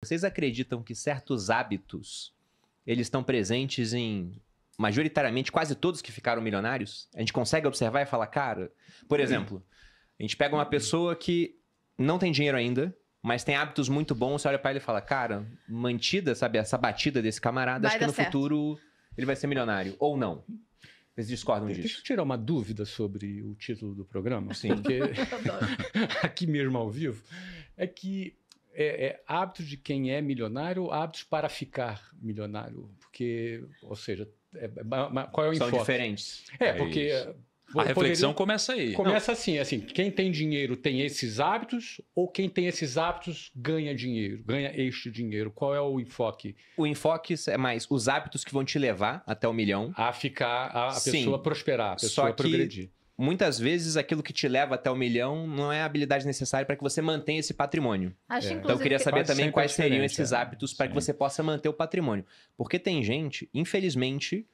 vocês acreditam que certos hábitos, eles estão presentes em, majoritariamente, quase todos que ficaram milionários? A gente consegue observar e falar, cara... Por exemplo, a gente pega uma pessoa que não tem dinheiro ainda, mas tem hábitos muito bons, você olha pra ele e fala, cara, mantida, sabe, essa batida desse camarada, acho que no futuro ele vai ser milionário. Ou não. Vocês discordam disso? Deixa eu tirar uma dúvida sobre o título do programa. Sim. Porque aqui mesmo ao vivo, é que hábitos de quem é milionário ou hábitos para ficar milionário? Porque, ou seja, qual é o enfoque? São diferentes. Porque... A reflexão começa aí. Começa assim, quem tem dinheiro tem esses hábitos ou quem tem esses hábitos ganha dinheiro, ganha este dinheiro? Qual é o enfoque? O enfoque é mais os hábitos que vão te levar até o milhão. A ficar, a pessoa prosperar, a pessoa progredir. Muitas vezes aquilo que te leva até o milhão não é a habilidade necessária para que você mantenha esse patrimônio. Então eu queria saber também quais seriam esses hábitos para que você possa manter o patrimônio. Porque tem gente, infelizmente...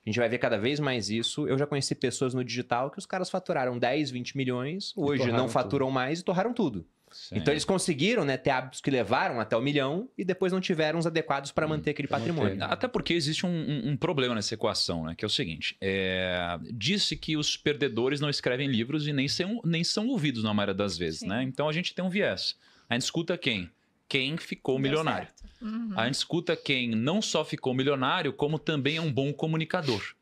A gente vai ver cada vez mais isso. Eu já conheci pessoas no digital que os caras faturaram 10, 20 milhões, hoje não faturam mais e torraram tudo. Sim. Então eles conseguiram, né, ter hábitos que levaram até o milhão e depois não tiveram os adequados para manter aquele patrimônio. Até porque existe um problema nessa equação, né, que é o seguinte. Disse que os perdedores não escrevem livros e nem são ouvidos na maioria das vezes. Né? Então a gente tem um viés. A gente escuta quem? Quem ficou milionário. A gente escuta quem não só ficou milionário, como também é um bom comunicador.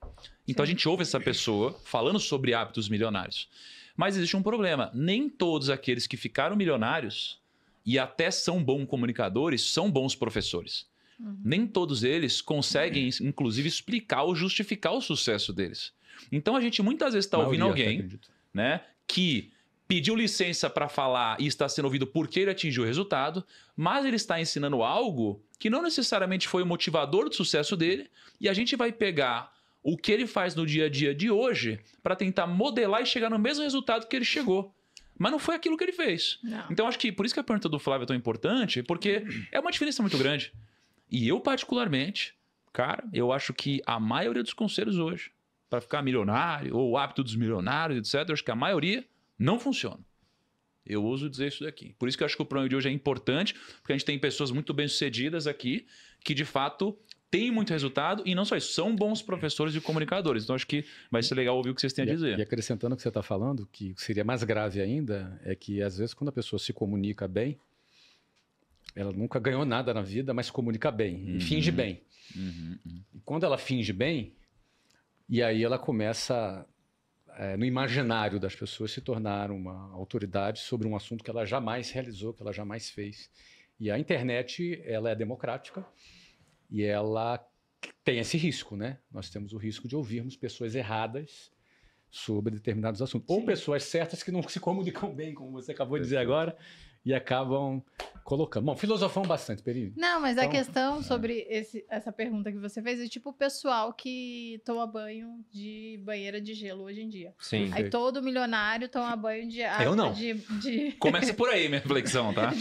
Então a gente ouve essa pessoa falando sobre hábitos milionários. Mas existe um problema. Nem todos aqueles que ficaram milionários e até são bons comunicadores são bons professores. Nem todos eles conseguem, inclusive, explicar ou justificar o sucesso deles. Então a gente muitas vezes está ouvindo alguém, né, que... pediu licença para falar e está sendo ouvido porque ele atingiu o resultado, mas ele está ensinando algo que não necessariamente foi o motivador do sucesso dele, e a gente vai pegar o que ele faz no dia a dia de hoje para tentar modelar e chegar no mesmo resultado que ele chegou. Mas não foi aquilo que ele fez. Não. Então acho que por isso que a pergunta do Flávio é tão importante, porque é uma diferença muito grande. E eu particularmente, cara, eu acho que a maioria dos conselhos hoje, para ficar milionário, ou o hábito dos milionários, etc., eu acho que a maioria não funciona. Eu ouso dizer isso daqui. Por isso que eu acho que o programa de hoje é importante, porque a gente tem pessoas muito bem-sucedidas aqui, que de fato têm muito resultado, e não só isso, são bons professores e comunicadores. Então acho que vai ser legal ouvir o que vocês têm a dizer. E acrescentando o que você está falando, que seria mais grave ainda, é que às vezes quando a pessoa se comunica bem, ela nunca ganhou nada na vida, mas comunica bem, e finge bem. E quando ela finge bem, e aí ela começa... no imaginário das pessoas se tornar uma autoridade sobre um assunto que ela jamais realizou, que ela jamais fez. E a internet, ela é democrática e ela tem esse risco, né? Nós temos o risco de ouvirmos pessoas erradas sobre determinados assuntos. Sim. Ou pessoas certas que não se comunicam bem, como você acabou de dizer agora, e acabam colocando. Bom, filosofamos bastante, Perini. Não, mas então, a questão sobre essa pergunta que você fez é tipo o pessoal que toma banho de banheira de gelo hoje em dia. Sim. Aí todo milionário toma banho de água. Eu não. Começa por aí minha reflexão, tá?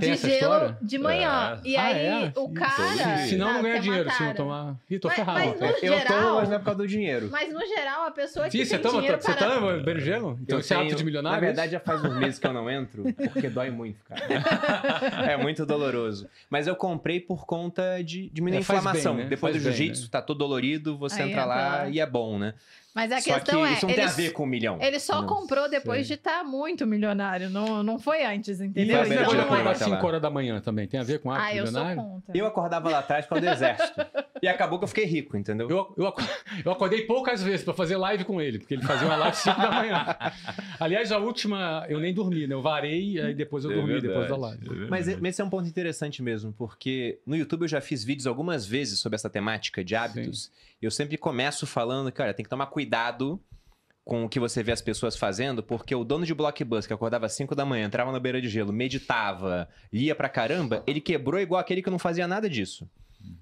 Tem essa gelo história? De manhã. E aí o cara... Senão não ganha dinheiro, se não tomar... Ih, tô ferrado. Eu tomo, mas não é por causa do dinheiro. Mas no geral, a pessoa que você tem toma, dinheiro Você toma banho de gelo? Então esse hábito de milionário? Na verdade, já faz uns meses que eu não entro, porque dói muito, cara. É muito doloroso. Mas eu comprei por conta de diminuir a inflamação. Bem, né? Depois do jiu-jitsu, tá todo dolorido, você entra lá e é bom, né? Mas a só questão que isso não tem a ver com 1 milhão. Ele só comprou depois de estar muito milionário. Não foi antes, entendeu? E você pode acordar às 5 horas da manhã também. Tem a ver com hábito milionário? Eu sou contra. Eu acordava lá atrás por causa do exército. E acabou que eu fiquei rico, entendeu? Eu acordei poucas vezes para fazer live com ele, porque ele fazia uma live às 5 da manhã. Aliás, a última eu nem dormi, né? Eu varei, aí depois eu dormi depois da live. Mas esse é um ponto interessante mesmo, porque no YouTube eu já fiz vídeos algumas vezes sobre essa temática de hábitos. Sim. Eu sempre começo falando que, olha, tem que tomar cuidado com o que você vê as pessoas fazendo, porque o dono de Blockbuster, que acordava às 5 da manhã, entrava na beira de gelo, meditava, ia pra caramba, ele quebrou igual aquele que não fazia nada disso.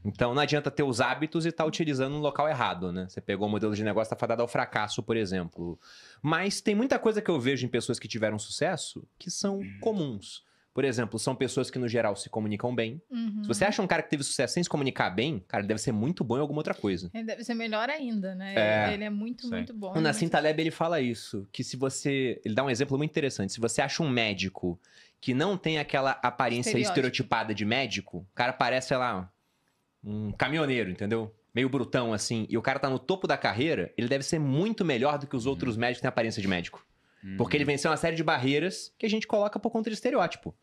Então não adianta ter os hábitos e estar utilizando no local errado, né? Você pegou um modelo de negócio, tá fadado ao fracasso, por exemplo. Mas tem muita coisa que eu vejo em pessoas que tiveram sucesso que são comuns. Por exemplo, são pessoas que, no geral, se comunicam bem. Se você acha um cara que teve sucesso sem se comunicar bem, cara, ele deve ser muito bom em alguma outra coisa. Ele deve ser melhor ainda, né? Ele é muito bom. O Nassim Taleb, ele fala isso, que se você... Ele dá um exemplo muito interessante. Se você acha um médico que não tem aquela aparência estereotipada de médico, o cara parece, sei lá, um caminhoneiro, entendeu? Meio brutão, assim. E o cara tá no topo da carreira, ele deve ser muito melhor do que os outros médicos que têm aparência de médico. Porque ele venceu uma série de barreiras que a gente coloca por conta de estereótipo.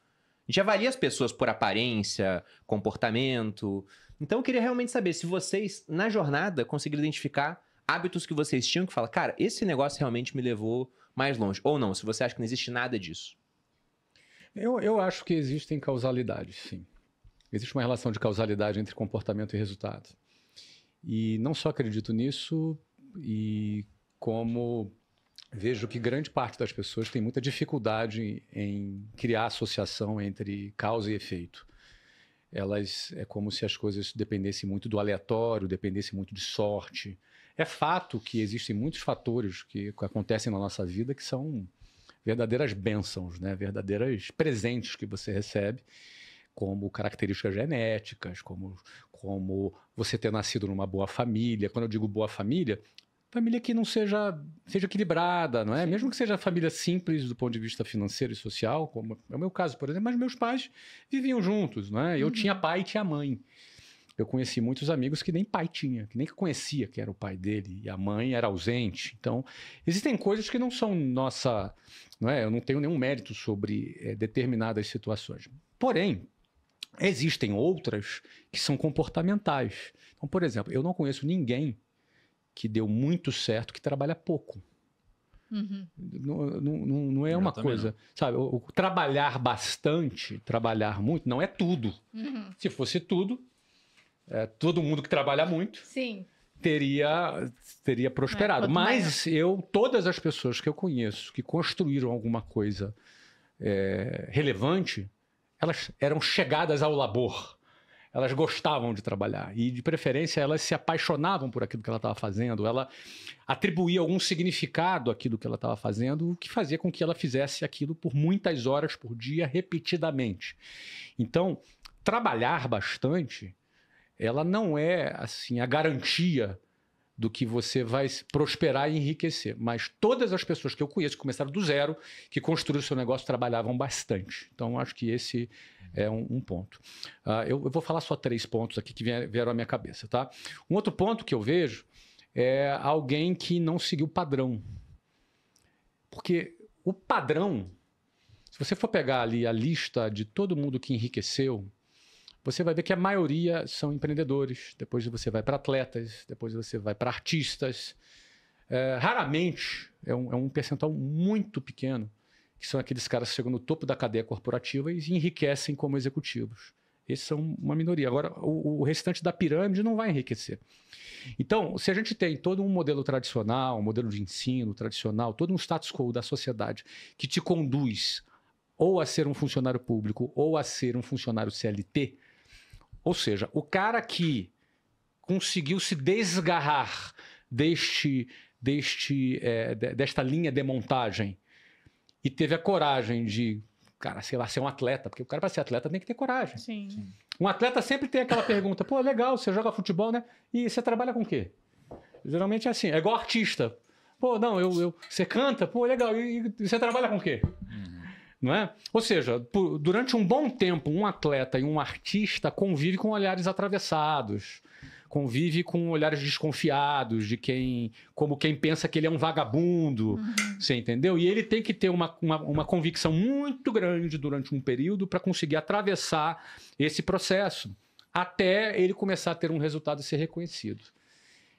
A gente avalia as pessoas por aparência, comportamento. Então eu queria realmente saber se vocês, na jornada, conseguiram identificar hábitos que vocês tinham que falar, cara, esse negócio realmente me levou mais longe. Ou não, se você acha que não existe nada disso. Eu acho que existem causalidades, sim. Existe uma relação de causalidade entre comportamento e resultado. E não só acredito nisso, e como vejo que grande parte das pessoas tem muita dificuldade em criar associação entre causa e efeito. É como se as coisas dependessem muito do aleatório, dependessem muito de sorte. É fato que existem muitos fatores que acontecem na nossa vida que são verdadeiras bênçãos, né? Verdadeiros presentes que você recebe, como características genéticas, como você ter nascido numa boa família. Quando eu digo boa família que não seja equilibrada, não é? Sim. Mesmo que seja família simples do ponto de vista financeiro e social, como é o meu caso, por exemplo, mas meus pais viviam juntos, não é? Eu tinha pai e tinha mãe. Eu conheci muitos amigos que nem pai tinha, que nem conhecia que era o pai dele, e a mãe era ausente. Então, existem coisas que não são nossa... Não é? Eu não tenho nenhum mérito sobre determinadas situações. Porém, existem outras que são comportamentais. Então, por exemplo, eu não conheço ninguém que deu muito certo que trabalha pouco. Não é uma coisa... Não. Sabe, o trabalhar bastante, trabalhar muito, não é tudo. Se fosse tudo... todo mundo que trabalha muito teria prosperado. Mas todas as pessoas que eu conheço que construíram alguma coisa relevante, elas eram chegadas ao labor. Elas gostavam de trabalhar e, de preferência, elas se apaixonavam por aquilo que ela estava fazendo. Ela atribuía algum significado àquilo que ela estava fazendo, o que fazia com que ela fizesse aquilo por muitas horas por dia, repetidamente. Então, trabalhar bastante... ela não é assim a garantia do que você vai prosperar e enriquecer. Mas todas as pessoas que eu conheço que começaram do zero, que construíram o seu negócio, trabalhavam bastante. Então, acho que esse é um ponto. Eu vou falar só 3 pontos aqui que vieram à minha cabeça. Tá? Um outro ponto que eu vejo é alguém que não seguiu o padrão. Porque o padrão, se você for pegar ali a lista de todo mundo que enriqueceu, você vai ver que a maioria são empreendedores, depois você vai para atletas, depois você vai para artistas. Raramente, é um percentual muito pequeno, que são aqueles caras que chegam no topo da cadeia corporativa e enriquecem como executivos. Esses são uma minoria. Agora, o restante da pirâmide não vai enriquecer. Então, se a gente tem todo um modelo tradicional, um modelo de ensino tradicional, todo um status quo da sociedade que te conduz ou a ser um funcionário público ou a ser um funcionário CLT, ou seja, o cara que conseguiu se desgarrar desta linha de montagem e teve a coragem de, cara, sei lá, ser um atleta, porque o cara para ser atleta tem que ter coragem. Sim. Um atleta sempre tem aquela pergunta, pô, legal, você joga futebol, né? E você trabalha com o quê? Geralmente é assim, é igual artista. Pô, não, você canta, pô, legal, e você trabalha com o quê? Não é? Ou seja, durante um bom tempo, um atleta e um artista convive com olhares atravessados, convive com olhares desconfiados de como quem pensa que ele é um vagabundo, você entendeu? E ele tem que ter uma convicção muito grande durante um período para conseguir atravessar esse processo, até ele começar a ter um resultado e ser reconhecido.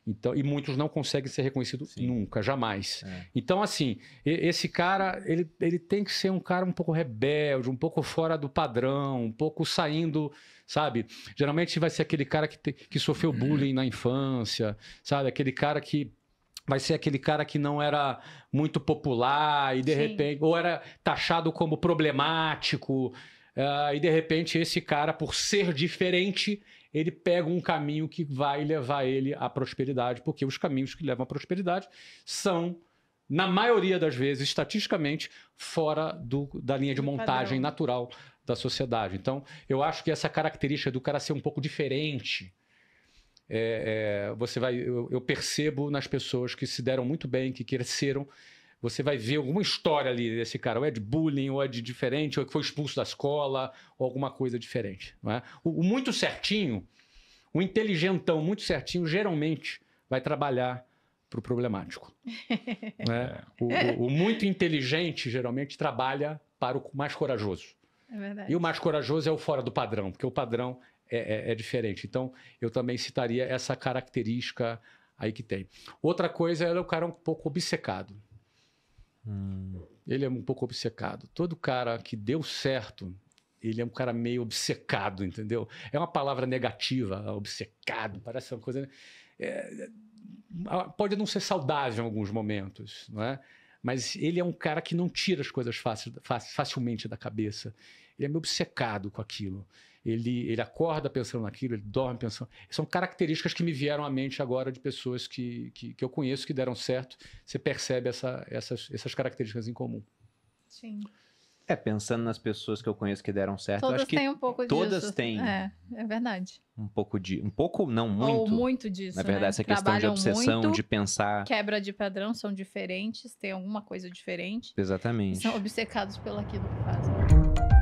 Então, e muitos não conseguem ser reconhecidos nunca, jamais. Então, assim, esse cara, ele tem que ser um cara um pouco rebelde, um pouco fora do padrão, um pouco saindo, sabe? Geralmente vai ser aquele cara que sofreu bullying na infância, sabe? Aquele cara que vai ser aquele cara que não era muito popular e, de repente, ou era taxado como problemático, e, de repente, esse cara, por ser diferente, ele pega um caminho que vai levar ele à prosperidade, porque os caminhos que levam à prosperidade são na maioria das vezes, estatisticamente, fora da linha de montagem natural da sociedade. Então, eu acho que essa característica do cara ser um pouco diferente, eu percebo nas pessoas que se deram muito bem, que cresceram, você vai ver alguma história ali desse cara, ou é de bullying, ou é de diferente, ou que foi expulso da escola, ou alguma coisa diferente. Não é? O muito certinho, o inteligentão muito certinho, geralmente vai trabalhar para o problemático. Né? O muito inteligente, geralmente, trabalha para o mais corajoso. É verdade. E o mais corajoso é o fora do padrão, porque o padrão é diferente. Então, eu também citaria essa característica aí que tem. Outra coisa é o cara um pouco obcecado. Ele é um pouco obcecado. Todo cara que deu certo, ele é um cara meio obcecado, entendeu? É uma palavra negativa, obcecado, parece uma coisa... pode não ser saudável em alguns momentos, não é? Mas ele é um cara que não tira as coisas facilmente da cabeça. Ele é meio obcecado com aquilo. Ele acorda pensando naquilo, ele dorme pensando... São características que me vieram à mente agora de pessoas que eu conheço, que deram certo. Você percebe essas características em comum. Sim. Pensando nas pessoas que eu conheço que deram certo, todas eu acho que têm um pouco todas disso. têm. É verdade. Um pouco, não muito. Ou muito disso, na verdade, né? essa questão de obsessão, muito, de pensar... Quebra de padrão, são diferentes, tem alguma coisa diferente. Exatamente. São obcecados pelo aquilo que fazem.